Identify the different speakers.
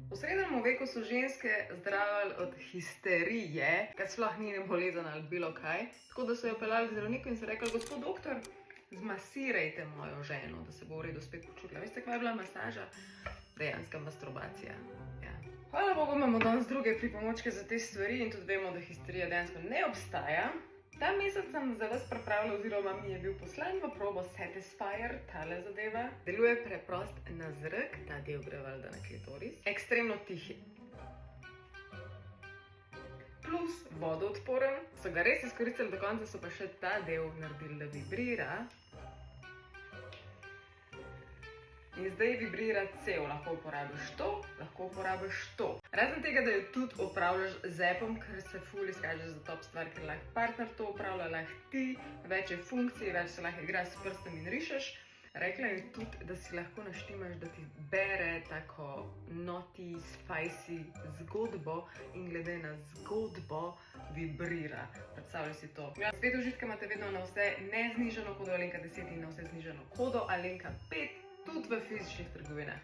Speaker 1: V srednjem veku so ženske zdravili od histerije, ker sploh ni bolezen ali bilo kaj. Tako da so jo peljali k zdravniku in so rekli: gospod doktor, zmasirajte mojo ženo, da se bo v redu spet počutila. Veste, kaj je bila masaža? Dejanska masturbacija. Ja. Hvala Bogu, imamo danes druge pripomočke za te stvari in tudi vemo, da histerija dejansko ne obstaja. Ta mesec sem za vas pripravila, oziroma mi je bil poslan v probo Satisfyer, tale zadeva. Deluje preprost na zrak, ta del gre valjda na klitoris. Ekstremno tihi. Plus vodoodporen. So ga res izkoristili do konca, so pa še ta del naredili, da vibrira. In zdaj vibrira cel, lahko uporabiš to, lahko uporabiš to. Razen tega, da jo tudi upravljaš z appom, ker se ful izkaže za top stvar, ker lahko partner to upravlja, lahko ti, več je funkcij, več se lahko igra s prstem in rišeš. Rekla je tudi, da si lahko naštimaš, da ti bere tako naughty, spicy zgodbo in glede na zgodbo vibrira. Predstavljaj si to. Spet užitka imate vedno na vse neznižano kodo Alenka 10 in na vse znižano kodo Alenka 5. Tudi v fizičnih trgovinah.